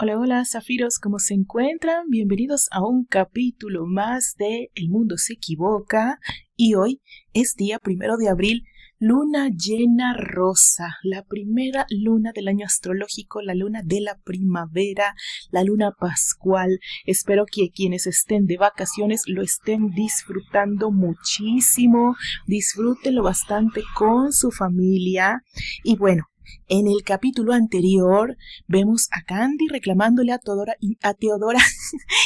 Hola, hola, Zafiros, ¿cómo se encuentran? Bienvenidos a un capítulo más de El Mundo se Equivoca. Y hoy es día 1 de abril, luna llena rosa, la primera luna del año astrológico, la luna de la primavera, la luna pascual. Espero que quienes estén de vacaciones lo estén disfrutando muchísimo, disfrútenlo bastante con su familia. Y bueno, en el capítulo anterior vemos a Candy reclamándole a Teodora.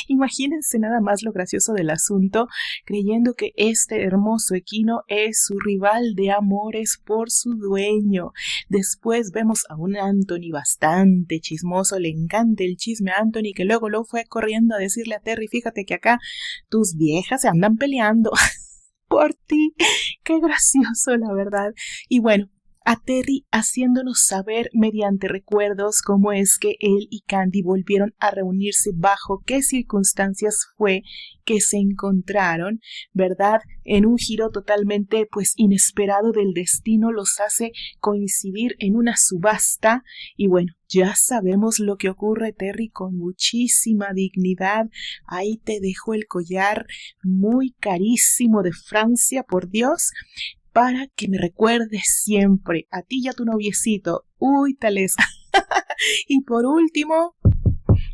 Imagínense nada más lo gracioso del asunto, creyendo que este hermoso equino es su rival de amores por su dueño. Después vemos a un Anthony bastante chismoso, le encanta el chisme a Anthony, que luego lo fue corriendo a decirle a Terry: fíjate que acá tus viejas se andan peleando por ti. Qué gracioso, la verdad. Y bueno, a Terry haciéndonos saber mediante recuerdos cómo es que él y Candy volvieron a reunirse, bajo qué circunstancias fue que se encontraron, ¿verdad? En un giro totalmente inesperado del destino los hace coincidir en una subasta. Y bueno, ya sabemos lo que ocurre. Terry, con muchísima dignidad: ahí te dejo el collar muy carísimo de Francia, por Dios, para que me recuerdes siempre, a ti y a tu noviecito. Uy, tales. Y por último,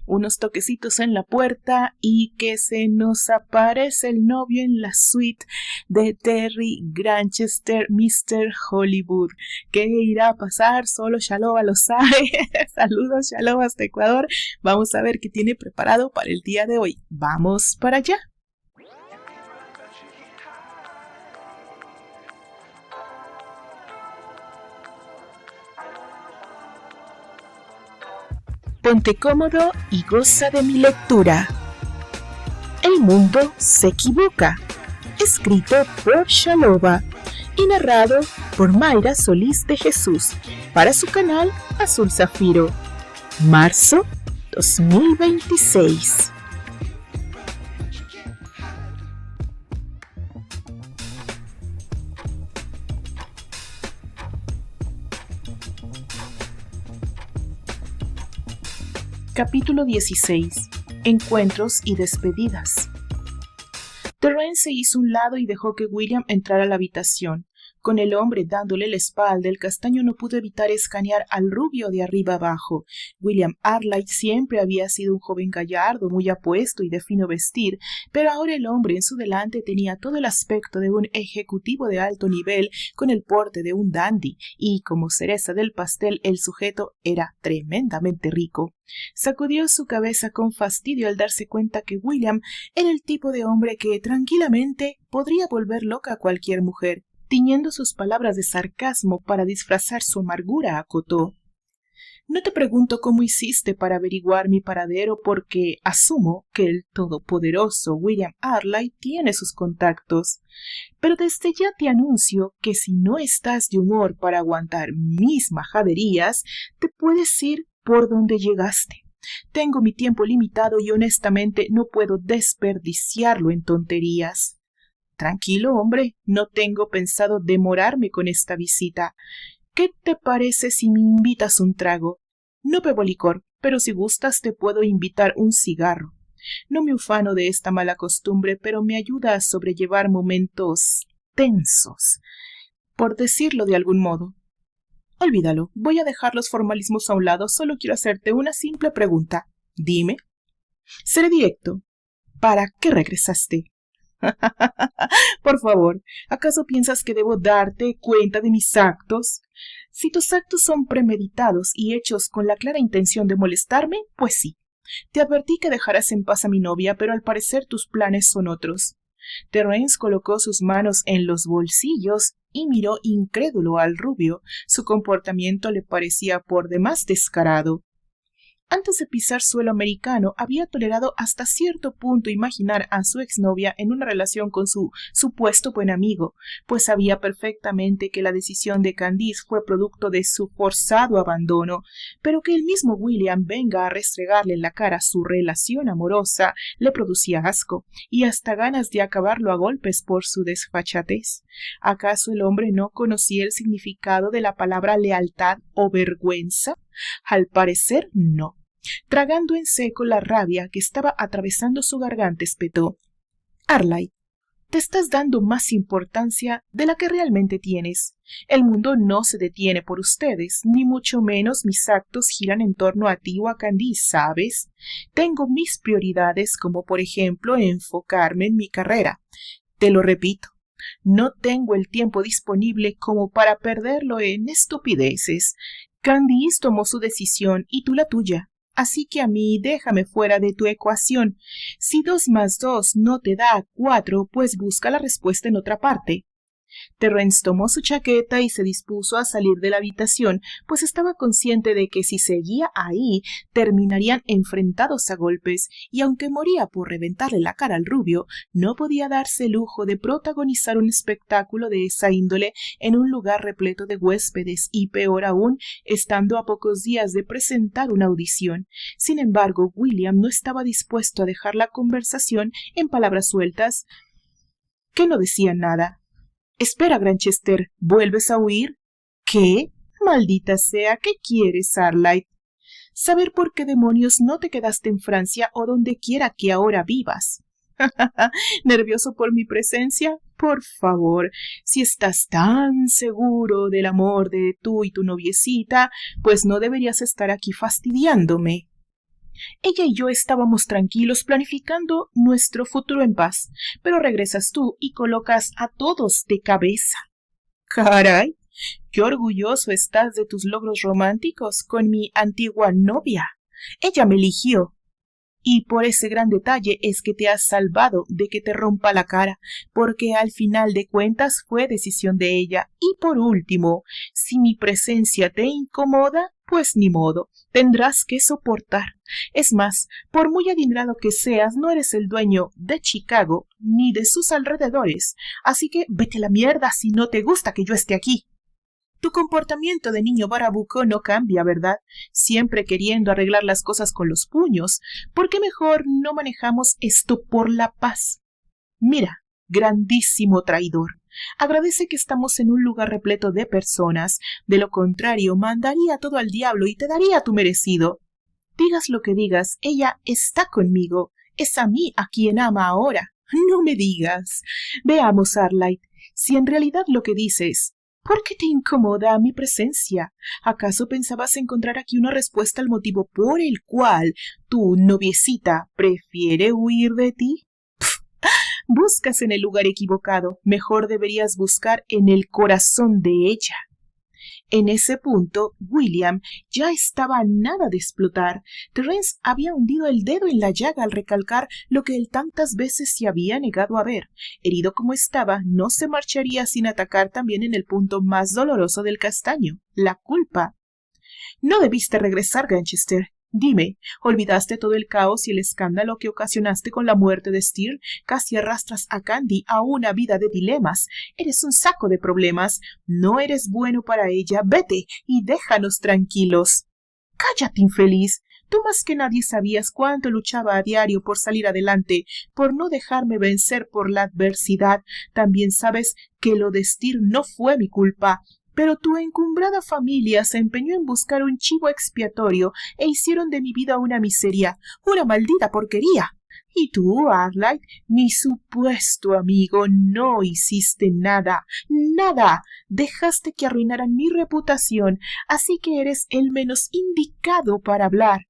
unos toquecitos en la puerta y que se nos aparece el novio en la suite de Terry Granchester, Mr. Hollywood. ¿Qué irá a pasar? Solo Shaloba lo sabe. Saludos, Shaloba, hasta Ecuador. Vamos a ver qué tiene preparado para el día de hoy. Vamos para allá. Ponte cómodo y goza de mi lectura. El mundo se equivoca. Escrito por Shaloba y narrado por Mayra Solís de Jesús para su canal Azul Zafiro. Marzo 2026. Capítulo 16. Encuentros y despedidas. Terrence se hizo a un lado y dejó que William entrara a la habitación. Con el hombre dándole la espalda, el castaño no pudo evitar escanear al rubio de arriba abajo. William Arlight siempre había sido un joven gallardo, muy apuesto y de fino vestir, pero ahora el hombre en su delante tenía todo el aspecto de un ejecutivo de alto nivel, con el porte de un dandy, y como cereza del pastel, el sujeto era tremendamente rico. Sacudió su cabeza con fastidio al darse cuenta que William era el tipo de hombre que tranquilamente podría volver loca a cualquier mujer. Tiñendo sus palabras de sarcasmo para disfrazar su amargura, acotó: no te pregunto cómo hiciste para averiguar mi paradero, porque asumo que el todopoderoso William Arlight tiene sus contactos. Pero desde ya te anuncio que si no estás de humor para aguantar mis majaderías, te puedes ir por donde llegaste. Tengo mi tiempo limitado y honestamente no puedo desperdiciarlo en tonterías. Tranquilo, hombre, no tengo pensado demorarme con esta visita. ¿Qué te parece si me invitas un trago? No bebo licor, pero si gustas te puedo invitar un cigarro. No me ufano de esta mala costumbre, pero me ayuda a sobrellevar momentos tensos, por decirlo de algún modo. Olvídalo, voy a dejar los formalismos a un lado, solo quiero hacerte una simple pregunta. Dime. Seré directo. ¿Para qué regresaste? Por favor, ¿acaso piensas que debo darte cuenta de mis actos? Si tus actos son premeditados y hechos con la clara intención de molestarme, pues sí. Te advertí que dejaras en paz a mi novia, pero al parecer tus planes son otros. Terrence colocó sus manos en los bolsillos y miró incrédulo al rubio. Su comportamiento le parecía por demás descarado. Antes de pisar suelo americano, había tolerado hasta cierto punto imaginar a su exnovia en una relación con su supuesto buen amigo, pues sabía perfectamente que la decisión de Candice fue producto de su forzado abandono, pero que el mismo William venga a restregarle en la cara su relación amorosa le producía asco, y hasta ganas de acabarlo a golpes por su desfachatez. ¿Acaso el hombre no conocía el significado de la palabra lealtad o vergüenza? Al parecer no. Tragando en seco la rabia que estaba atravesando su garganta, espetó: Arlight, te estás dando más importancia de la que realmente tienes. El mundo no se detiene por ustedes, ni mucho menos mis actos giran en torno a ti o a Candy, ¿sabes? Tengo mis prioridades, como por ejemplo enfocarme en mi carrera. Te lo repito, no tengo el tiempo disponible como para perderlo en estupideces. Candice tomó su decisión y tú la tuya. Así que a mí déjame fuera de tu ecuación. Si 2 más 2 no te da 4, pues busca la respuesta en otra parte. Terrence tomó su chaqueta y se dispuso a salir de la habitación, pues estaba consciente de que si seguía ahí, terminarían enfrentados a golpes, y aunque moría por reventarle la cara al rubio, no podía darse el lujo de protagonizar un espectáculo de esa índole en un lugar repleto de huéspedes y, peor aún, estando a pocos días de presentar una audición. Sin embargo, William no estaba dispuesto a dejar la conversación en palabras sueltas que no decían nada. Espera, Granchester, ¿vuelves a huir? ¿Qué? Maldita sea, ¿qué quieres, Arlight? Saber por qué demonios no te quedaste en Francia o donde quiera que ahora vivas. ¿Nervioso por mi presencia? Por favor, si estás tan seguro del amor de tú y tu noviecita, pues no deberías estar aquí fastidiándome. Ella y yo estábamos tranquilos planificando nuestro futuro en paz, pero regresas tú y colocas a todos de cabeza. Caray, qué orgulloso estás de tus logros románticos con mi antigua novia. Ella me eligió. Y por ese gran detalle es que te has salvado de que te rompa la cara, porque al final de cuentas fue decisión de ella. Y por último, si mi presencia te incomoda, pues ni modo, tendrás que soportar. Es más, por muy adinerado que seas, no eres el dueño de Chicago ni de sus alrededores, así que vete a la mierda si no te gusta que yo esté aquí. Tu comportamiento de niño barabuco no cambia, ¿verdad? Siempre queriendo arreglar las cosas con los puños. ¿Por qué mejor no manejamos esto por la paz? Mira, grandísimo traidor. Agradece que estamos en un lugar repleto de personas. De lo contrario, mandaría todo al diablo y te daría tu merecido. Digas lo que digas, ella está conmigo. Es a mí a quien ama ahora. No me digas. Veamos, Arlight, si en realidad lo que dices... ¿Por qué te incomoda mi presencia? ¿Acaso pensabas encontrar aquí una respuesta al motivo por el cual tu noviecita prefiere huir de ti? Buscas en el lugar equivocado. Mejor deberías buscar en el corazón de ella. En ese punto, William ya estaba a nada de explotar. Terrence había hundido el dedo en la llaga al recalcar lo que él tantas veces se había negado a ver. Herido como estaba, no se marcharía sin atacar también en el punto más doloroso del castaño, la culpa. No debiste regresar, Granchester. Dime, ¿olvidaste todo el caos y el escándalo que ocasionaste con la muerte de Steer? Casi arrastras a Candy a una vida de dilemas. Eres un saco de problemas. No eres bueno para ella. Vete y déjanos tranquilos. Cállate, infeliz. Tú más que nadie sabías cuánto luchaba a diario por salir adelante, por no dejarme vencer por la adversidad. También sabes que lo de Steer no fue mi culpa. Pero tu encumbrada familia se empeñó en buscar un chivo expiatorio e hicieron de mi vida una miseria, una maldita porquería. Y tú, Arlight, mi supuesto amigo, no hiciste nada, nada. Dejaste que arruinaran mi reputación, así que eres el menos indicado para hablar.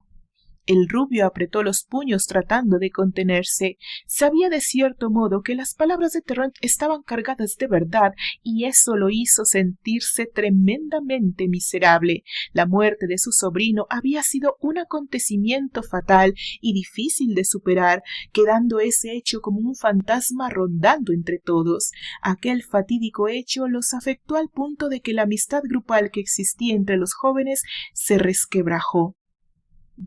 El rubio apretó los puños tratando de contenerse. Sabía de cierto modo que las palabras de Terrence estaban cargadas de verdad, y eso lo hizo sentirse tremendamente miserable. La muerte de su sobrino había sido un acontecimiento fatal y difícil de superar, quedando ese hecho como un fantasma rondando entre todos. Aquel fatídico hecho los afectó al punto de que la amistad grupal que existía entre los jóvenes se resquebrajó.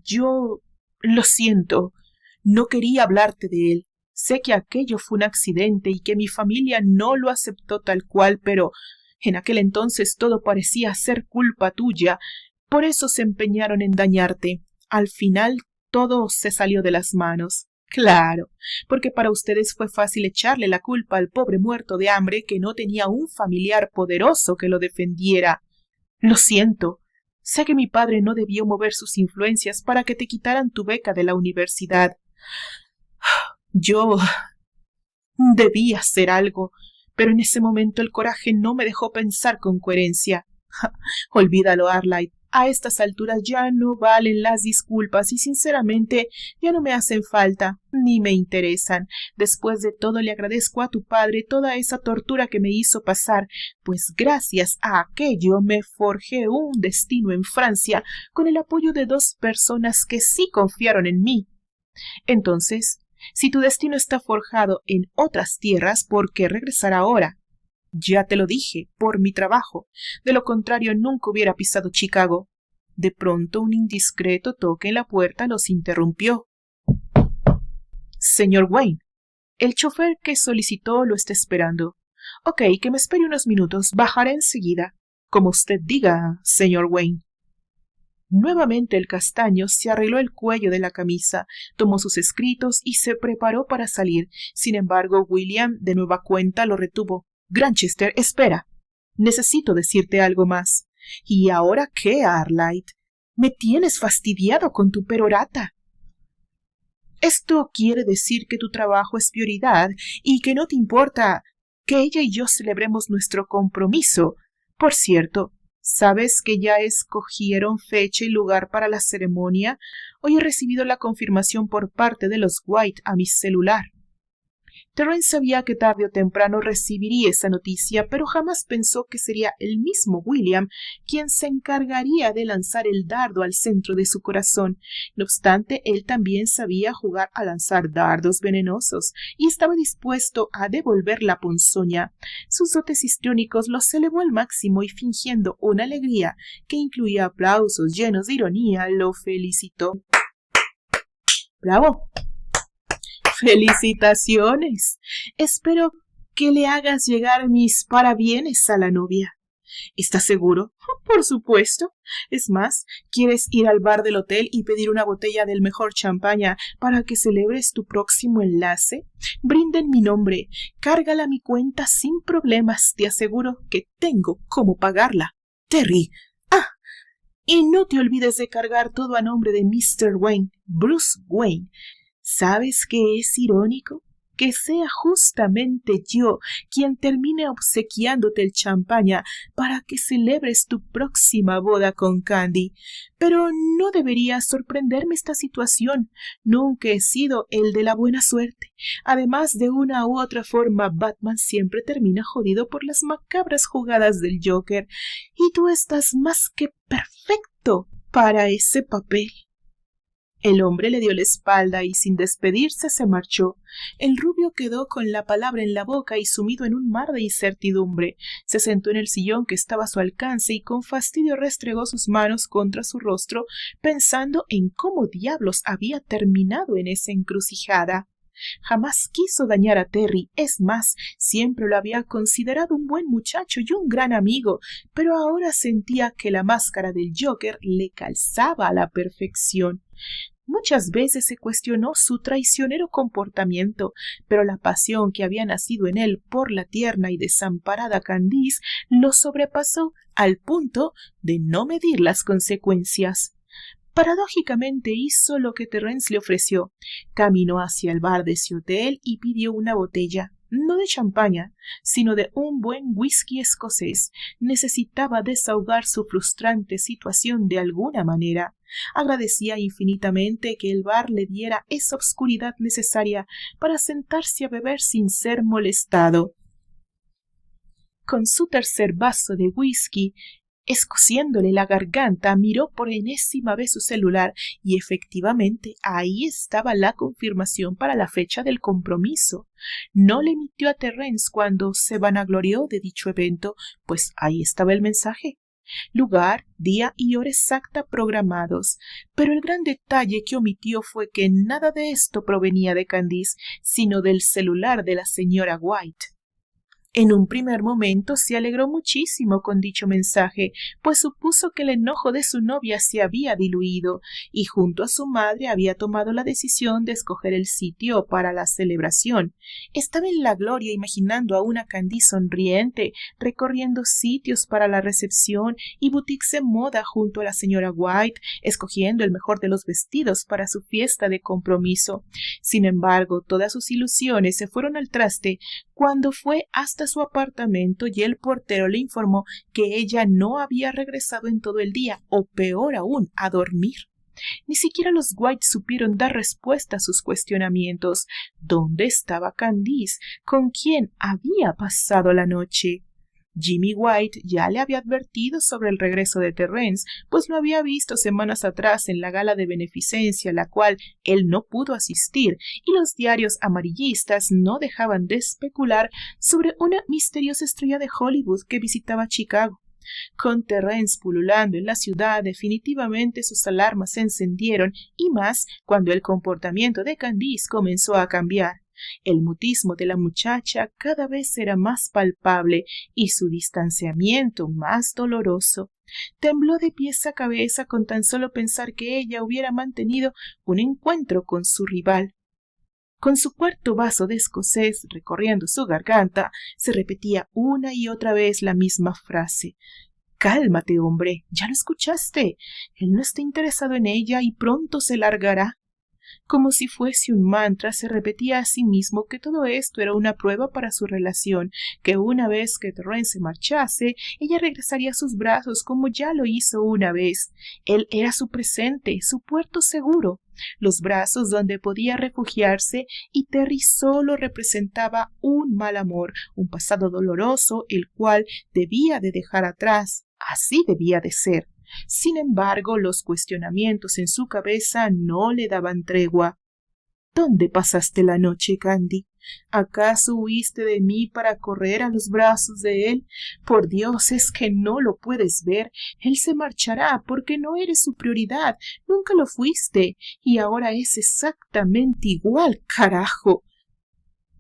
Yo lo siento, no quería hablarte de él. Sé que aquello fue un accidente y que mi familia no lo aceptó tal cual, pero en aquel entonces todo parecía ser culpa tuya. Por eso se empeñaron en dañarte. Al final todo se salió de las manos. Claro, porque para ustedes fue fácil echarle la culpa al pobre muerto de hambre que no tenía un familiar poderoso que lo defendiera. Lo siento. Sé que mi padre no debió mover sus influencias para que te quitaran tu beca de la universidad. Yo debía hacer algo, pero en ese momento el coraje no me dejó pensar con coherencia. Olvídalo, Arlight. A estas alturas ya no valen las disculpas y sinceramente ya no me hacen falta ni me interesan. Después de todo le agradezco a tu padre toda esa tortura que me hizo pasar, pues gracias a aquello me forjé un destino en Francia con el apoyo de 2 personas que sí confiaron en mí. Entonces, si tu destino está forjado en otras tierras, ¿por qué regresar ahora? Ya te lo dije, por mi trabajo. De lo contrario, nunca hubiera pisado Chicago. De pronto, un indiscreto toque en la puerta los interrumpió. Señor Wayne, el chofer que solicitó lo está esperando. Ok, que me espere unos minutos. Bajaré enseguida. Como usted diga, señor Wayne. Nuevamente el castaño se arregló el cuello de la camisa, tomó sus escritos y se preparó para salir. Sin embargo, William de nueva cuenta lo retuvo. Granchester, espera. Necesito decirte algo más. ¿Y ahora qué, Arlight? Me tienes fastidiado con tu perorata. Esto quiere decir que tu trabajo es prioridad y que no te importa que ella y yo celebremos nuestro compromiso. Por cierto, ¿sabes que ya escogieron fecha y lugar para la ceremonia? Hoy he recibido la confirmación por parte de los White a mi celular. Terence sabía que tarde o temprano recibiría esa noticia, pero jamás pensó que sería el mismo William quien se encargaría de lanzar el dardo al centro de su corazón. No obstante, él también sabía jugar a lanzar dardos venenosos y estaba dispuesto a devolver la ponzoña. Sus dotes histriónicos los elevó al máximo y fingiendo una alegría que incluía aplausos llenos de ironía, lo felicitó. ¡Bravo! ¡Felicitaciones! Espero que le hagas llegar mis parabienes a la novia. ¿Estás seguro? Por supuesto. Es más, ¿quieres ir al bar del hotel y pedir una botella del mejor champaña para que celebres tu próximo enlace? Brinda en mi nombre. Cárgala a mi cuenta sin problemas. Te aseguro que tengo cómo pagarla. Terry. Ah, y no te olvides de cargar todo a nombre de Mr. Wayne, Bruce Wayne. ¿Sabes qué es irónico? Que sea justamente yo quien termine obsequiándote el champaña para que celebres tu próxima boda con Candy. Pero no debería sorprenderme esta situación. Nunca he sido el de la buena suerte. Además, de una u otra forma, Batman siempre termina jodido por las macabras jugadas del Joker. Y tú estás más que perfecto para ese papel. El hombre le dio la espalda y sin despedirse se marchó. El rubio quedó con la palabra en la boca y sumido en un mar de incertidumbre. Se sentó en el sillón que estaba a su alcance y con fastidio restregó sus manos contra su rostro, pensando en cómo diablos había terminado en esa encrucijada. Jamás quiso dañar a Terry, es más, siempre lo había considerado un buen muchacho y un gran amigo, pero ahora sentía que la máscara del Joker le calzaba a la perfección. Muchas veces se cuestionó su traicionero comportamiento, pero la pasión que había nacido en él por la tierna y desamparada Candice lo sobrepasó al punto de no medir las consecuencias. Paradójicamente hizo lo que Terence le ofreció. Caminó hacia el bar de ese hotel y pidió una botella, no de champaña, sino de un buen whisky escocés. Necesitaba desahogar su frustrante situación de alguna manera. Agradecía infinitamente que el bar le diera esa obscuridad necesaria para sentarse a beber sin ser molestado. Con su tercer vaso de whisky, escociéndole la garganta, miró por enésima vez su celular y efectivamente ahí estaba la confirmación para la fecha del compromiso. No le mintió a Terence cuando se vanaglorió de dicho evento, pues ahí estaba el mensaje. Lugar, día y hora exacta programados, pero el gran detalle que omitió fue que nada de esto provenía de Candice, sino del celular de la señora White. En un primer momento se alegró muchísimo con dicho mensaje, pues supuso que el enojo de su novia se había diluido, y junto a su madre había tomado la decisión de escoger el sitio para la celebración. Estaba en la gloria imaginando a una Candice sonriente, recorriendo sitios para la recepción y boutiques de moda junto a la señora White, escogiendo el mejor de los vestidos para su fiesta de compromiso. Sin embargo, todas sus ilusiones se fueron al traste cuando fue hasta su apartamento y el portero le informó que ella no había regresado en todo el día, o peor aún, a dormir. Ni siquiera los White supieron dar respuesta a sus cuestionamientos. ¿Dónde estaba Candice? ¿Con quién había pasado la noche? Jimmy White ya le había advertido sobre el regreso de Terrence, pues lo había visto semanas atrás en la gala de beneficencia a la cual él no pudo asistir, y los diarios amarillistas no dejaban de especular sobre una misteriosa estrella de Hollywood que visitaba Chicago. Con Terrence pululando en la ciudad, definitivamente sus alarmas se encendieron, y más cuando el comportamiento de Candice comenzó a cambiar. El mutismo de la muchacha cada vez era más palpable y su distanciamiento más doloroso. Tembló de pies a cabeza con tan solo pensar que ella hubiera mantenido un encuentro con su rival. Con su cuarto vaso de escocés recorriendo su garganta, se repetía una y otra vez la misma frase. «Cálmate, hombre, ya lo escuchaste. Él no está interesado en ella y pronto se largará». Como si fuese un mantra, se repetía a sí mismo que todo esto era una prueba para su relación, que una vez que Terrence se marchase, ella regresaría a sus brazos como ya lo hizo una vez. Él era su presente, su puerto seguro, los brazos donde podía refugiarse, y Terry solo representaba un mal amor, un pasado doloroso, el cual debía de dejar atrás. Así debía de ser. Sin embargo, los cuestionamientos en su cabeza no le daban tregua. ¿Dónde pasaste la noche, Candy? ¿Acaso huiste de mí para correr a los brazos de él? Por Dios, es que no lo puedes ver. Él se marchará porque no eres su prioridad. Nunca lo fuiste. Y ahora es exactamente igual, carajo.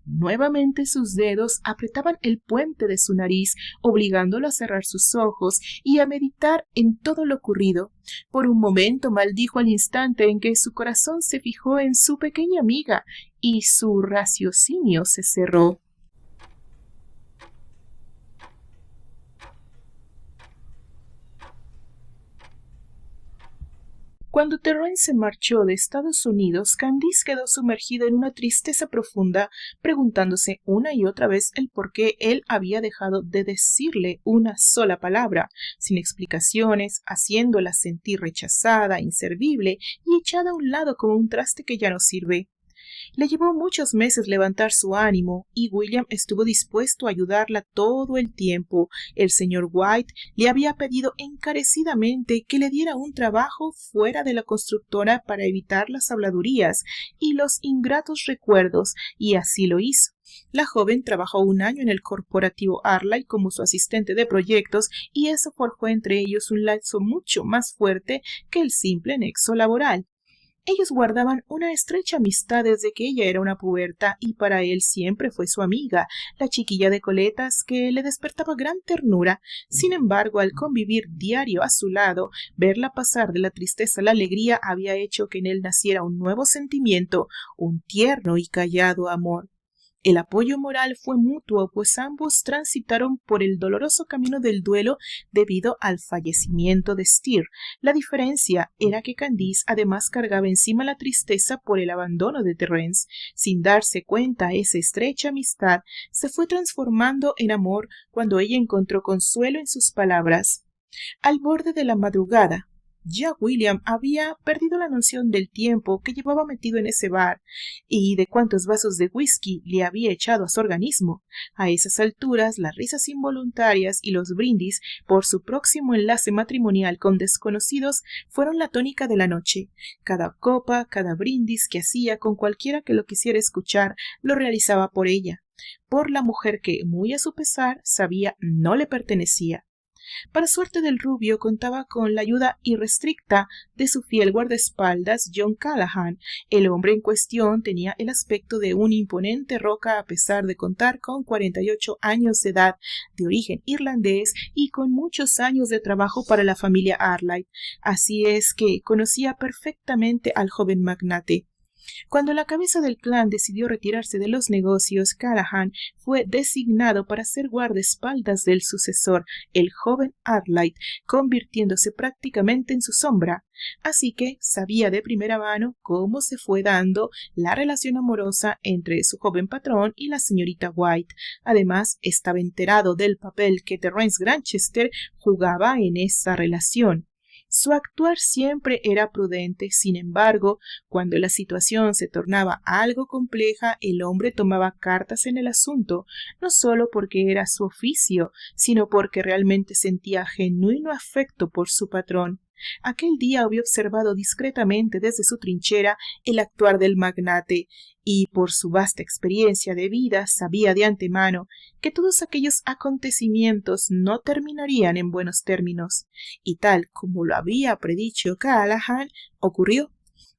Nuevamente sus dedos apretaban el puente de su nariz, obligándolo a cerrar sus ojos y a meditar en todo lo ocurrido. Por un momento maldijo al instante en que su corazón se fijó en su pequeña amiga y su raciocinio se cerró. Cuando Terrence se marchó de Estados Unidos, Candice quedó sumergida en una tristeza profunda, preguntándose una y otra vez el por qué él había dejado de decirle una sola palabra, sin explicaciones, haciéndola sentir rechazada, inservible y echada a un lado como un traste que ya no sirve. Le llevó muchos meses levantar su ánimo, y William estuvo dispuesto a ayudarla todo el tiempo. El señor White le había pedido encarecidamente que le diera un trabajo fuera de la constructora para evitar las habladurías y los ingratos recuerdos, y así lo hizo. La joven trabajó un año en el corporativo Arlyle como su asistente de proyectos, y eso forjó entre ellos un lazo mucho más fuerte que el simple nexo laboral. Ellos guardaban una estrecha amistad desde que ella era una puberta, y para él siempre fue su amiga, la chiquilla de coletas que le despertaba gran ternura. Sin embargo, al convivir diario a su lado, verla pasar de la tristeza a la alegría había hecho que en él naciera un nuevo sentimiento, un tierno y callado amor. El apoyo moral fue mutuo, pues ambos transitaron por el doloroso camino del duelo debido al fallecimiento de Steer. La diferencia era que Candice además cargaba encima la tristeza por el abandono de Terrence. Sin darse cuenta, esa estrecha amistad se fue transformando en amor cuando ella encontró consuelo en sus palabras. Al borde de la madrugada, ya William había perdido la noción del tiempo que llevaba metido en ese bar y de cuántos vasos de whisky le había echado a su organismo. A esas alturas, las risas involuntarias y los brindis por su próximo enlace matrimonial con desconocidos fueron la tónica de la noche. Cada copa, cada brindis que hacía con cualquiera que lo quisiera escuchar, lo realizaba por ella, por la mujer que, muy a su pesar, sabía no le pertenecía. Para suerte del rubio, contaba con la ayuda irrestricta de su fiel guardaespaldas John Callahan. El hombre en cuestión tenía el aspecto de una imponente roca a pesar de contar con 48 años de edad, de origen irlandés y con muchos años de trabajo para la familia Arlight. Así es que conocía perfectamente al joven magnate. Cuando la cabeza del clan decidió retirarse de los negocios, Callahan fue designado para ser guardaespaldas del sucesor, el joven Arlight, convirtiéndose prácticamente en su sombra. Así que sabía de primera mano cómo se fue dando la relación amorosa entre su joven patrón y la señorita White. Además, estaba enterado del papel que Terence Grantchester jugaba en esa relación. Su actuar siempre era prudente, sin embargo, cuando la situación se tornaba algo compleja, el hombre tomaba cartas en el asunto, no solo porque era su oficio, sino porque realmente sentía genuino afecto por su patrón. Aquel día había observado discretamente desde su trinchera el actuar del magnate, y por su vasta experiencia de vida sabía de antemano que todos aquellos acontecimientos no terminarían en buenos términos, y tal como lo había predicho Callahan, ocurrió.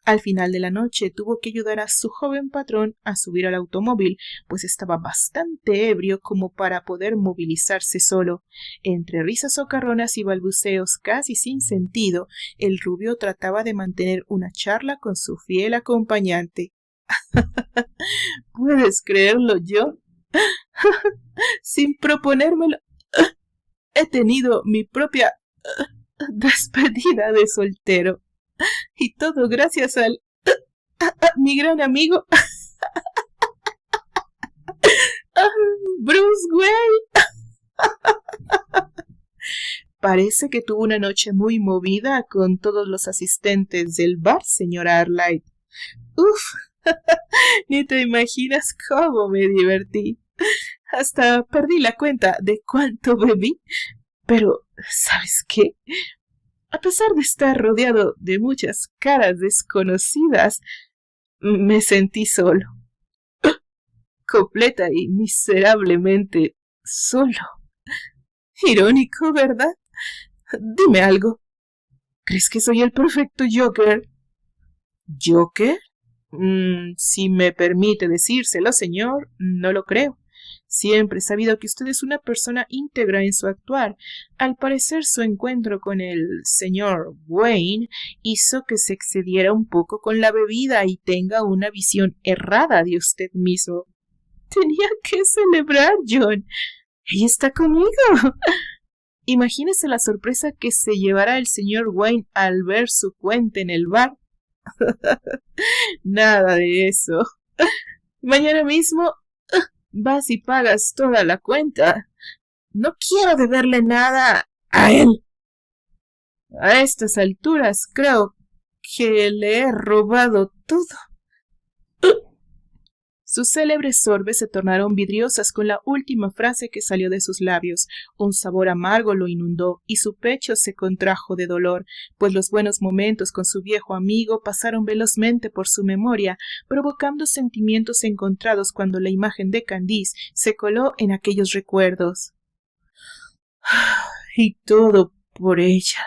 Al final de la noche tuvo que ayudar a su joven patrón a subir al automóvil, pues estaba bastante ebrio como para poder movilizarse solo. Entre risas socarronas y balbuceos casi sin sentido, el rubio trataba de mantener una charla con su fiel acompañante. ¿Puedes creerlo, John? Sin proponérmelo, he tenido mi propia despedida de soltero. Y todo gracias a mi gran amigo Bruce Wayne. Parece que tuvo una noche muy movida con todos los asistentes del bar, señora Arlight. Uf, ni te imaginas cómo me divertí. Hasta perdí la cuenta de cuánto bebí. Pero, ¿sabes qué? A pesar de estar rodeado de muchas caras desconocidas, me sentí solo. Completa y miserablemente solo. Irónico, ¿verdad? Dime algo. ¿Crees que soy el perfecto Joker? ¿Joker? Si me permite decírselo, señor, no lo creo. Siempre he sabido que usted es una persona íntegra en su actuar. Al parecer su encuentro con el señor Wayne hizo que se excediera un poco con la bebida y tenga una visión errada de usted mismo. Tenía que celebrar, John. Ella está conmigo. Imagínese la sorpresa que se llevará el señor Wayne al ver su cuenta en el bar. Nada de eso. Mañana mismo vas y pagas toda la cuenta. No quiero deberle nada a él. A estas alturas creo que le he robado todo. Sus célebres sorbes se tornaron vidriosas con la última frase que salió de sus labios. Un sabor amargo lo inundó y su pecho se contrajo de dolor, pues los buenos momentos con su viejo amigo pasaron velozmente por su memoria, provocando sentimientos encontrados cuando la imagen de Candice se coló en aquellos recuerdos. Y todo por ella.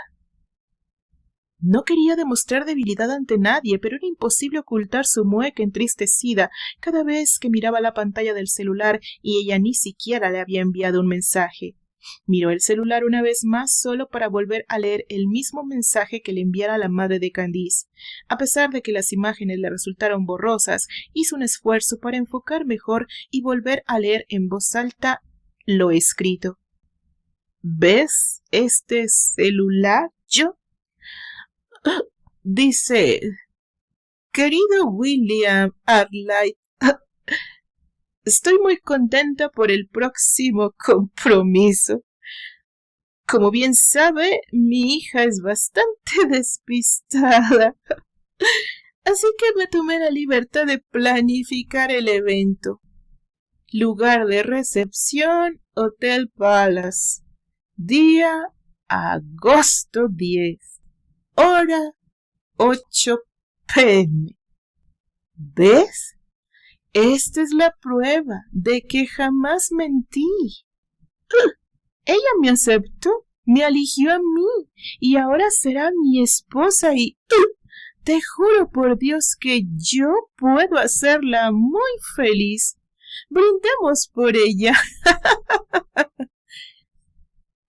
No quería demostrar debilidad ante nadie, pero era imposible ocultar su mueca entristecida cada vez que miraba la pantalla del celular y ella ni siquiera le había enviado un mensaje. Miró el celular una vez más solo para volver a leer el mismo mensaje que le enviara la madre de Candice. A pesar de que las imágenes le resultaron borrosas, hizo un esfuerzo para enfocar mejor y volver a leer en voz alta lo escrito. ¿Ves este celular, yo? Dice, querido William Arlight, estoy muy contenta por el próximo compromiso. Como bien sabe, mi hija es bastante despistada, así que me tomé la libertad de planificar el evento. Lugar de recepción, Hotel Palace. Día, agosto 10. Hora 8 p.m. ¿Ves? Esta es la prueba de que jamás mentí. Ella me aceptó. Me eligió a mí y ahora será mi esposa y te juro por Dios que yo puedo hacerla muy feliz. Brindemos por ella.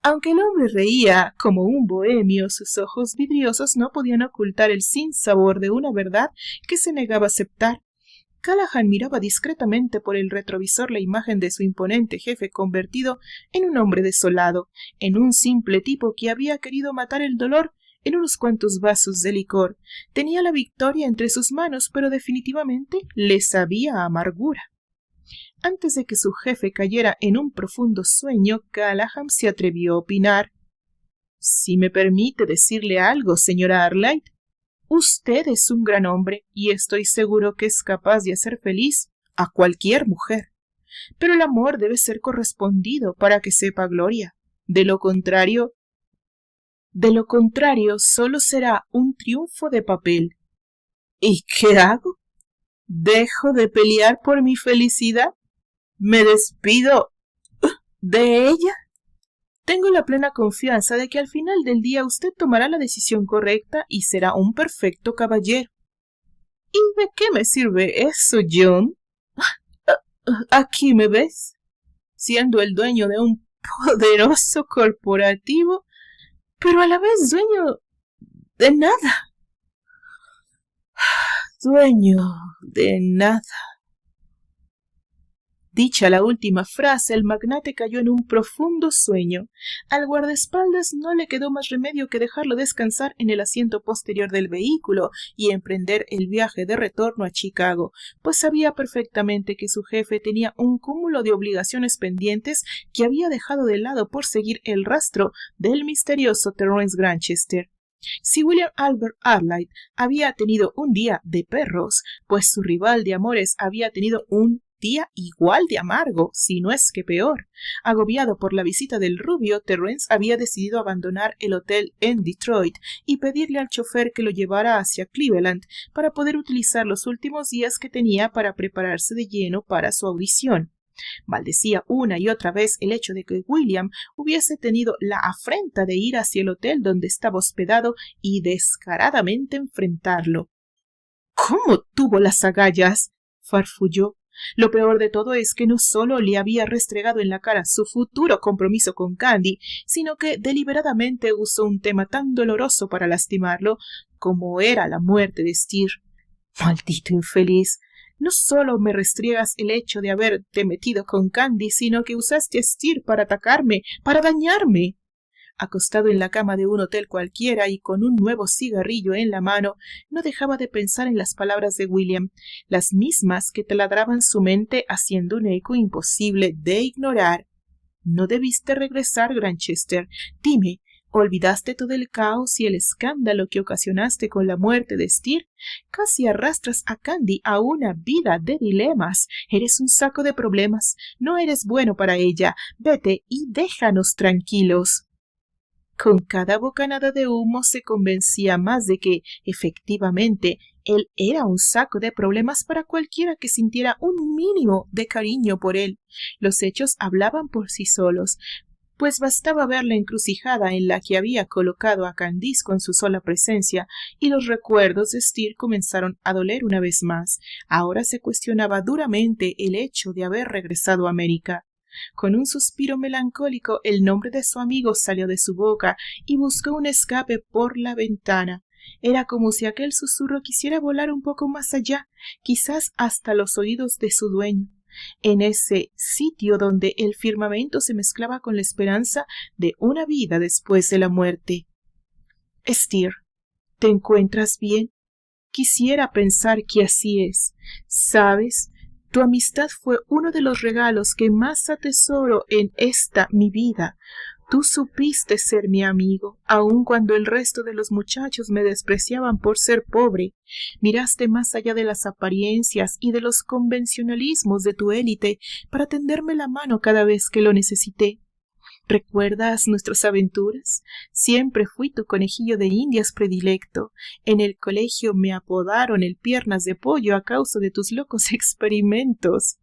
Aunque el hombre reía como un bohemio, sus ojos vidriosos no podían ocultar el sinsabor de una verdad que se negaba a aceptar. Callahan miraba discretamente por el retrovisor la imagen de su imponente jefe convertido en un hombre desolado, en un simple tipo que había querido matar el dolor en unos cuantos vasos de licor. Tenía la victoria entre sus manos, pero definitivamente le sabía a amargura. Antes de que su jefe cayera en un profundo sueño, Callahan se atrevió a opinar. Si me permite decirle algo, señora Arlight, usted es un gran hombre y estoy seguro que es capaz de hacer feliz a cualquier mujer. Pero el amor debe ser correspondido para que sepa gloria. De lo contrario, solo será un triunfo de papel. ¿Y qué hago? ¿Dejo de pelear por mi felicidad? ¿Me despido de ella? Tengo la plena confianza de que al final del día usted tomará la decisión correcta y será un perfecto caballero. ¿Y de qué me sirve eso, John? Aquí me ves, siendo el dueño de un poderoso corporativo, pero a la vez dueño de nada. Dueño de nada. Dicha la última frase, el magnate cayó en un profundo sueño. Al guardaespaldas no le quedó más remedio que dejarlo descansar en el asiento posterior del vehículo y emprender el viaje de retorno a Chicago, pues sabía perfectamente que su jefe tenía un cúmulo de obligaciones pendientes que había dejado de lado por seguir el rastro del misterioso Terrence Granchester. Si William Albert Arlight había tenido un día de perros, pues su rival de amores había tenido un día igual de amargo, si no es que peor. Agobiado por la visita del rubio, Terrence había decidido abandonar el hotel en Detroit y pedirle al chofer que lo llevara hacia Cleveland para poder utilizar los últimos días que tenía para prepararse de lleno para su audición. Maldecía una y otra vez el hecho de que William hubiese tenido la afrenta de ir hacia el hotel donde estaba hospedado y descaradamente enfrentarlo. ¿Cómo tuvo las agallas? Farfulló. Lo peor de todo es que no solo le había restregado en la cara su futuro compromiso con Candy, sino que deliberadamente usó un tema tan doloroso para lastimarlo como era la muerte de Steer. Maldito infeliz. No solo me restriegas el hecho de haberte metido con Candy, sino que usaste a Steer para atacarme, para dañarme. Acostado en la cama de un hotel cualquiera y con un nuevo cigarrillo en la mano, no dejaba de pensar en las palabras de William, las mismas que taladraban su mente haciendo un eco imposible de ignorar. No debiste regresar, Granchester. Dime, ¿olvidaste todo el caos y el escándalo que ocasionaste con la muerte de Steer? Casi arrastras a Candy a una vida de dilemas. Eres un saco de problemas. No eres bueno para ella. Vete y déjanos tranquilos. Con cada bocanada de humo se convencía más de que, efectivamente, él era un saco de problemas para cualquiera que sintiera un mínimo de cariño por él. Los hechos hablaban por sí solos, pues bastaba ver la encrucijada en la que había colocado a Candice con su sola presencia, y los recuerdos de Steer comenzaron a doler una vez más. Ahora se cuestionaba duramente el hecho de haber regresado a América. Con un suspiro melancólico el nombre de su amigo salió de su boca y buscó un escape por la ventana. Era como si aquel susurro quisiera volar un poco más allá, quizás hasta los oídos de su dueño, en ese sitio donde el firmamento se mezclaba con la esperanza de una vida después de la muerte. Steer, ¿te encuentras bien? Quisiera pensar que así es. ¿Sabes? Tu amistad fue uno de los regalos que más atesoro en esta mi vida. Tú supiste ser mi amigo, aun cuando el resto de los muchachos me despreciaban por ser pobre. Miraste más allá de las apariencias y de los convencionalismos de tu élite para tenderme la mano cada vez que lo necesité. ¿Recuerdas nuestras aventuras? Siempre fui tu conejillo de indias predilecto. En el colegio me apodaron el piernas de pollo a causa de tus locos experimentos.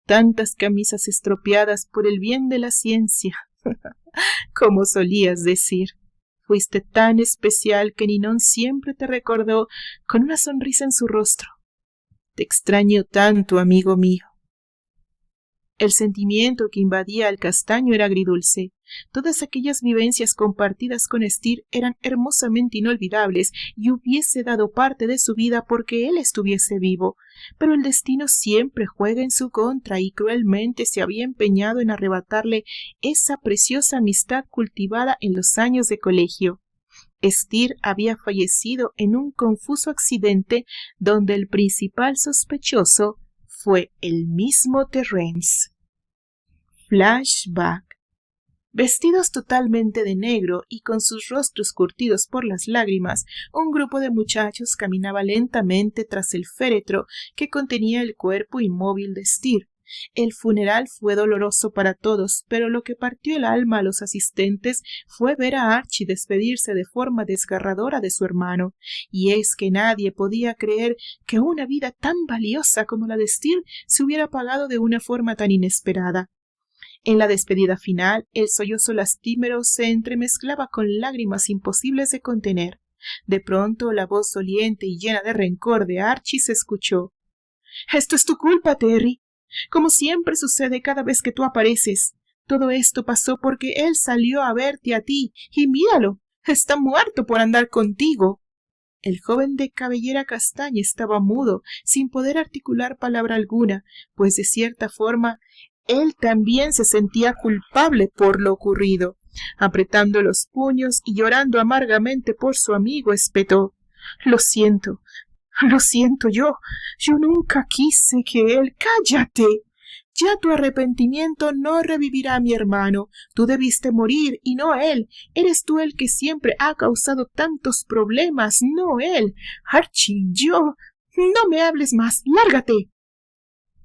Tantas camisas estropeadas por el bien de la ciencia. Como solías decir, fuiste tan especial que Ninon siempre te recordó con una sonrisa en su rostro. Te extraño tanto, amigo mío. El sentimiento que invadía al castaño era agridulce. Todas aquellas vivencias compartidas con Steer eran hermosamente inolvidables y hubiese dado parte de su vida porque él estuviese vivo. Pero el destino siempre juega en su contra y cruelmente se había empeñado en arrebatarle esa preciosa amistad cultivada en los años de colegio. Steer había fallecido en un confuso accidente donde el principal sospechoso fue el mismo Terence. Flashback. Vestidos totalmente de negro y con sus rostros curtidos por las lágrimas, un grupo de muchachos caminaba lentamente tras el féretro que contenía el cuerpo inmóvil de Steer. El funeral fue doloroso para todos, pero lo que partió el alma a los asistentes fue ver a Archie despedirse de forma desgarradora de su hermano, y es que nadie podía creer que una vida tan valiosa como la de Steer se hubiera pagado de una forma tan inesperada. En la despedida final, el sollozo lastimero se entremezclaba con lágrimas imposibles de contener. De pronto, la voz doliente y llena de rencor de Archie se escuchó. «Esto es tu culpa, Terry. Como siempre sucede cada vez que tú apareces. Todo esto pasó porque él salió a verte a ti, y míralo, está muerto por andar contigo». El joven de cabellera castaña estaba mudo, sin poder articular palabra alguna, pues de cierta forma él también se sentía culpable por lo ocurrido. Apretando los puños y llorando amargamente por su amigo, espetó: Lo siento, yo nunca quise que él... ¡Cállate! Ya tu arrepentimiento no revivirá a mi hermano. Tú debiste morir y no él. Eres tú el que siempre ha causado tantos problemas, no él. Archie, yo... No me hables más. ¡Lárgate!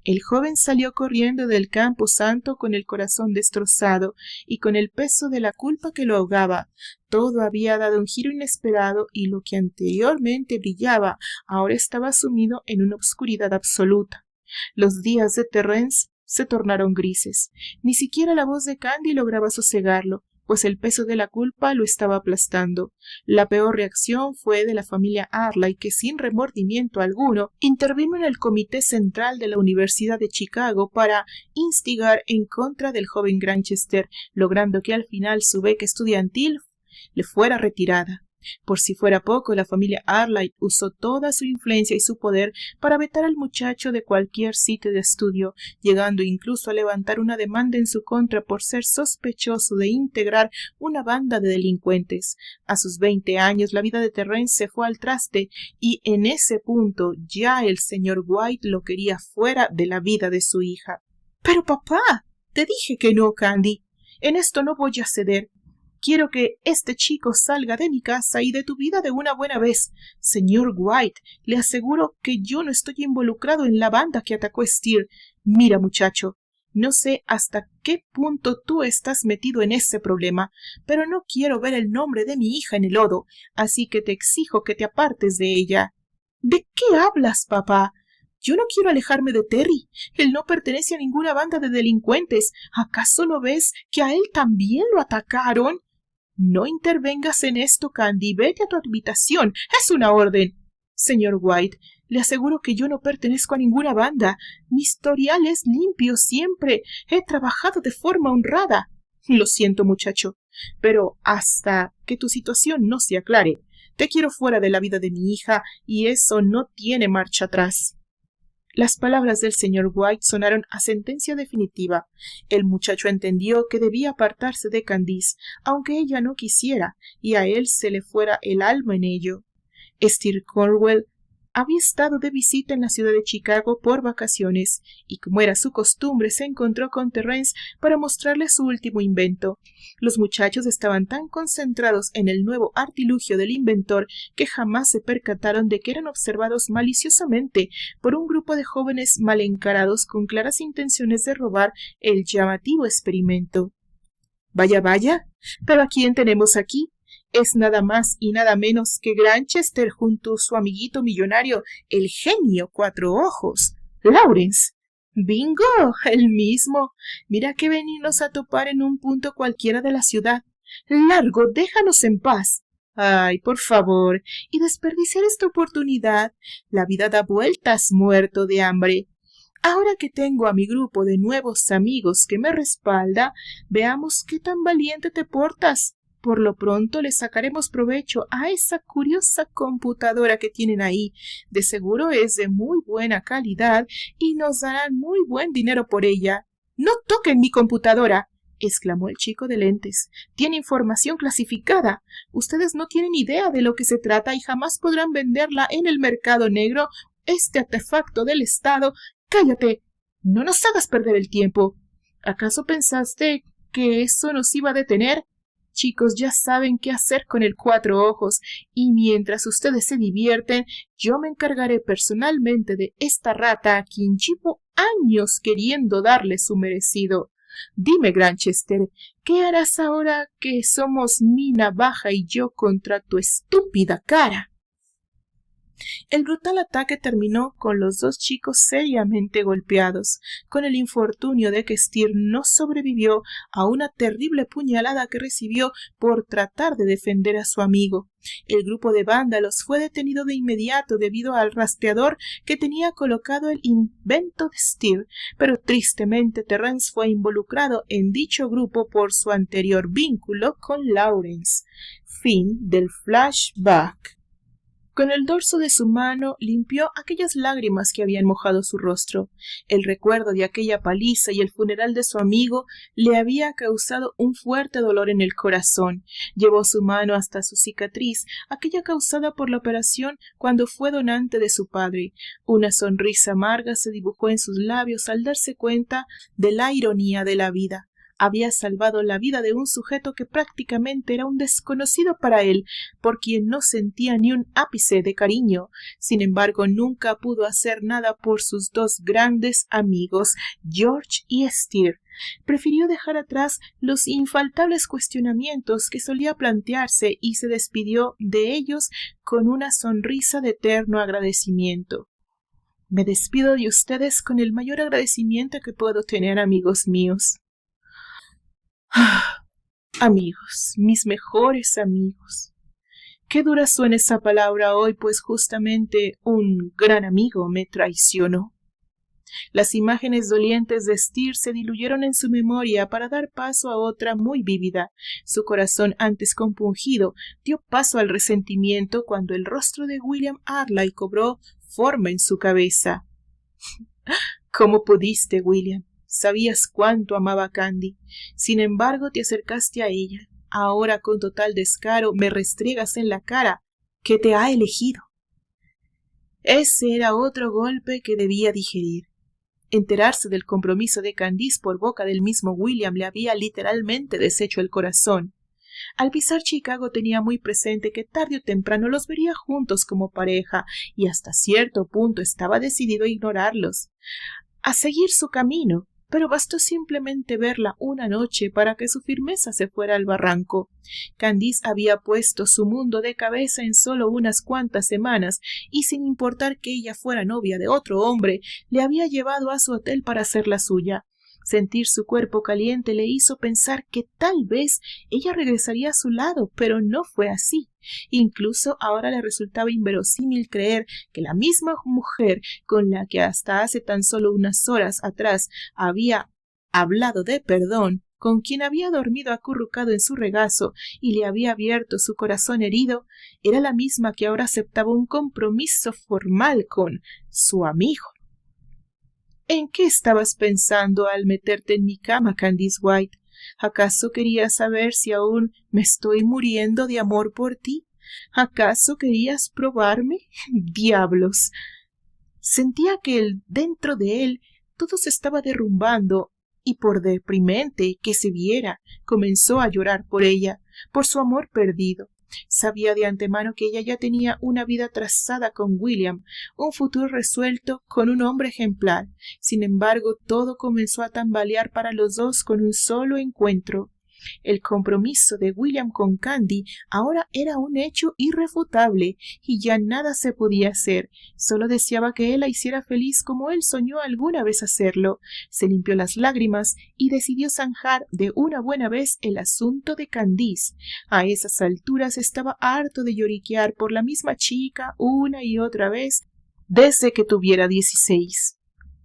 El joven salió corriendo del campo santo con el corazón destrozado y con el peso de la culpa que lo ahogaba. Todo había dado un giro inesperado y lo que anteriormente brillaba ahora estaba sumido en una obscuridad absoluta. Los días de Terence se tornaron grises. Ni siquiera la voz de Candy lograba sosegarlo, pues el peso de la culpa lo estaba aplastando. La peor reacción fue de la familia Arley, que sin remordimiento alguno intervino en el comité central de la Universidad de Chicago para instigar en contra del joven Granchester, logrando que al final su beca estudiantil le fuera retirada. Por si fuera poco, la familia Arley usó toda su influencia y su poder para vetar al muchacho de cualquier sitio de estudio, llegando incluso a levantar una demanda en su contra por ser sospechoso de integrar una banda de delincuentes. A sus 20 años la vida de Terence se fue al traste y en ese punto ya el señor White lo quería fuera de la vida de su hija. «Pero papá, te dije que no, Candy. En esto no voy a ceder. Quiero que este chico salga de mi casa y de tu vida de una buena vez. Señor White, le aseguro que yo no estoy involucrado en la banda que atacó a Steer. Mira, muchacho, no sé hasta qué punto tú estás metido en ese problema, pero no quiero ver el nombre de mi hija en el lodo, así que te exijo que te apartes de ella». «¿De qué hablas, papá? Yo no quiero alejarme de Terry. Él no pertenece a ninguna banda de delincuentes. ¿Acaso no ves que a él también lo atacaron?» «No intervengas en esto, Candy. Vete a tu habitación. Es una orden». «Señor White, le aseguro que yo no pertenezco a ninguna banda. Mi historial es limpio siempre. He trabajado de forma honrada». «Lo siento, muchacho, pero hasta que tu situación no se aclare, te quiero fuera de la vida de mi hija y eso no tiene marcha atrás». Las palabras del señor White sonaron a sentencia definitiva. El muchacho entendió que debía apartarse de Candice, aunque ella no quisiera, y a él se le fuera el alma en ello. Steer Cornwell había estado de visita en la ciudad de Chicago por vacaciones, y como era su costumbre, se encontró con Terence para mostrarle su último invento. Los muchachos estaban tan concentrados en el nuevo artilugio del inventor que jamás se percataron de que eran observados maliciosamente por un grupo de jóvenes mal encarados con claras intenciones de robar el llamativo experimento. «Vaya, vaya, pero ¿a quién tenemos aquí? Es nada más y nada menos que Granchester junto a su amiguito millonario, el genio Cuatro Ojos, Lawrence. Bingo, el mismo. Mira que venirnos a topar en un punto cualquiera de la ciudad. Largo, déjanos en paz. Ay, por favor, y desperdiciar esta oportunidad. La vida da vueltas, muerto de hambre. Ahora que tengo a mi grupo de nuevos amigos que me respalda, veamos qué tan valiente te portas. Por lo pronto le sacaremos provecho a esa curiosa computadora que tienen ahí. De seguro es de muy buena calidad y nos darán muy buen dinero por ella. ¡No toquen mi computadora!, exclamó el chico de lentes. Tiene información clasificada. Ustedes no tienen idea de lo que se trata y jamás podrán venderla en el mercado negro. Este artefacto del Estado. ¡Cállate! No nos hagas perder el tiempo. ¿Acaso pensaste que eso nos iba a detener? Chicos, ya saben qué hacer con el Cuatro Ojos, y mientras ustedes se divierten, yo me encargaré personalmente de esta rata a quien llevo años queriendo darle su merecido. Dime, Granchester, ¿qué harás ahora que somos mi navaja y yo contra tu estúpida cara? El brutal ataque terminó con los dos chicos seriamente golpeados, con el infortunio de que Steer no sobrevivió a una terrible puñalada que recibió por tratar de defender a su amigo. El grupo de vándalos fue detenido de inmediato debido al rastreador que tenía colocado el invento de Steer, pero tristemente Terrence fue involucrado en dicho grupo por su anterior vínculo con Lawrence. Fin del flashback. Con el dorso de su mano limpió aquellas lágrimas que habían mojado su rostro. El recuerdo de aquella paliza y el funeral de su amigo le había causado un fuerte dolor en el corazón. Llevó su mano hasta su cicatriz, aquella causada por la operación cuando fue donante de su padre. Una sonrisa amarga se dibujó en sus labios al darse cuenta de la ironía de la vida. Había salvado la vida de un sujeto que prácticamente era un desconocido para él, por quien no sentía ni un ápice de cariño. Sin embargo, nunca pudo hacer nada por sus dos grandes amigos, George y Steer. Prefirió dejar atrás los infaltables cuestionamientos que solía plantearse y se despidió de ellos con una sonrisa de eterno agradecimiento. Me despido de ustedes con el mayor agradecimiento que puedo tener, amigos míos. Amigos, mis mejores amigos. Qué dura suena esa palabra hoy, pues justamente un gran amigo me traicionó. Las imágenes dolientes de Steer se diluyeron en su memoria para dar paso a otra muy vívida. Su corazón, antes compungido, dio paso al resentimiento cuando el rostro de William Arley cobró forma en su cabeza. ¿Cómo pudiste, William? Sabías cuánto amaba a Candy. Sin embargo, te acercaste a ella. Ahora, con total descaro, me restriegas en la cara que te ha elegido. Ese era otro golpe que debía digerir. Enterarse del compromiso de Candice por boca del mismo William le había literalmente deshecho el corazón. Al pisar Chicago tenía muy presente que tarde o temprano los vería juntos como pareja, y hasta cierto punto estaba decidido a ignorarlos, a seguir su camino. Pero bastó simplemente verla una noche para que su firmeza se fuera al barranco. Candice había puesto su mundo de cabeza en solo unas cuantas semanas, y sin importar que ella fuera novia de otro hombre, le había llevado a su hotel para hacerla suya. Sentir su cuerpo caliente le hizo pensar que tal vez ella regresaría a su lado, pero no fue así. Incluso ahora le resultaba inverosímil creer que la misma mujer con la que hasta hace tan solo unas horas atrás había hablado de perdón, con quien había dormido acurrucado en su regazo y le había abierto su corazón herido, era la misma que ahora aceptaba un compromiso formal con su amigo. ¿En qué estabas pensando al meterte en mi cama, Candice White? ¿Acaso querías saber si aún me estoy muriendo de amor por ti? ¿Acaso querías probarme? ¡Diablos! Sentía que dentro de él todo se estaba derrumbando, y por deprimente que se viera, comenzó a llorar por ella, por su amor perdido. Sabía de antemano que ella ya tenía una vida trazada con William, un futuro resuelto con un hombre ejemplar. Sin embargo, todo comenzó a tambalear para los dos con un solo encuentro. El compromiso de William con Candy ahora era un hecho irrefutable y ya nada se podía hacer. Solo deseaba que él la hiciera feliz como él soñó alguna vez hacerlo. Se limpió las lágrimas y decidió zanjar de una buena vez el asunto de Candice. A esas alturas estaba harto de lloriquear por la misma chica una y otra vez desde que tuviera 16.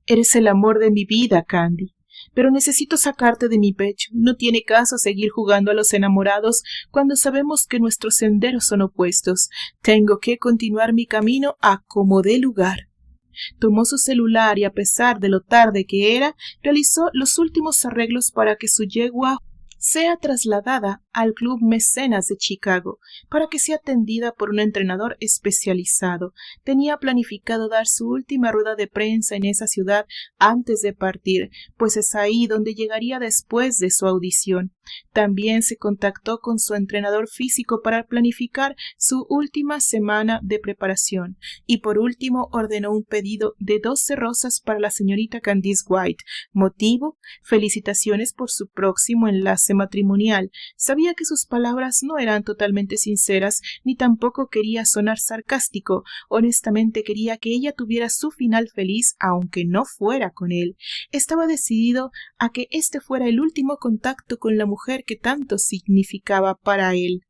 Eres el amor de mi vida, Candy. Pero necesito sacarte de mi pecho. No tiene caso seguir jugando a los enamorados cuando sabemos que nuestros senderos son opuestos. Tengo que continuar mi camino a como dé lugar. Tomó su celular y a pesar de lo tarde que era, realizó los últimos arreglos para que su yegua sea trasladada al Club Mecenas de Chicago para que sea atendida por un entrenador especializado. Tenía planificado dar su última rueda de prensa en esa ciudad antes de partir, pues es ahí donde llegaría después de su audición. También se contactó con su entrenador físico para planificar su última semana de preparación. Y por último ordenó un pedido de 12 rosas para la señorita Candice White. Motivo: felicitaciones por su próximo enlace matrimonial. Sabía que sus palabras no eran totalmente sinceras, ni tampoco quería sonar sarcástico. Honestamente quería que ella tuviera su final feliz, aunque no fuera con él. Estaba decidido a que este fuera el último contacto con la mujer que tanto significaba para él.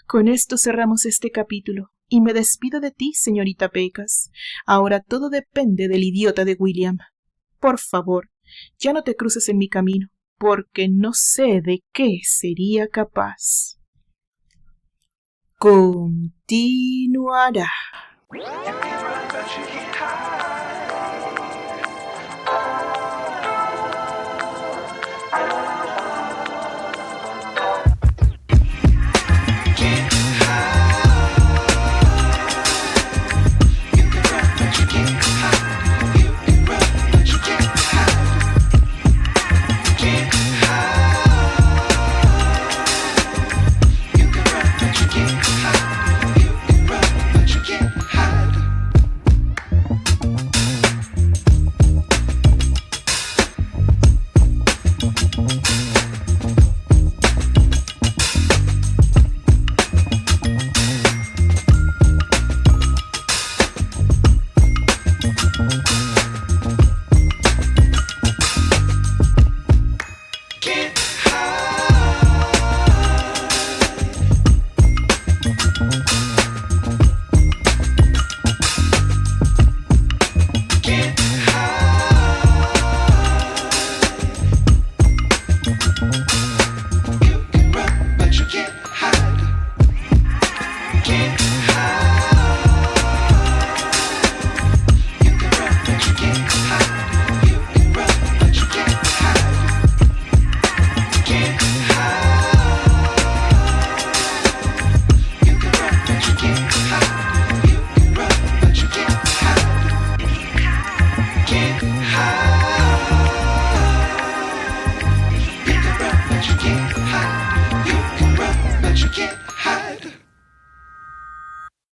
Con esto cerramos este capítulo, y me despido de ti, señorita Pecas. Ahora todo depende del idiota de William. Por favor, ya no te cruces en mi camino, porque no sé de qué sería capaz. Continuará.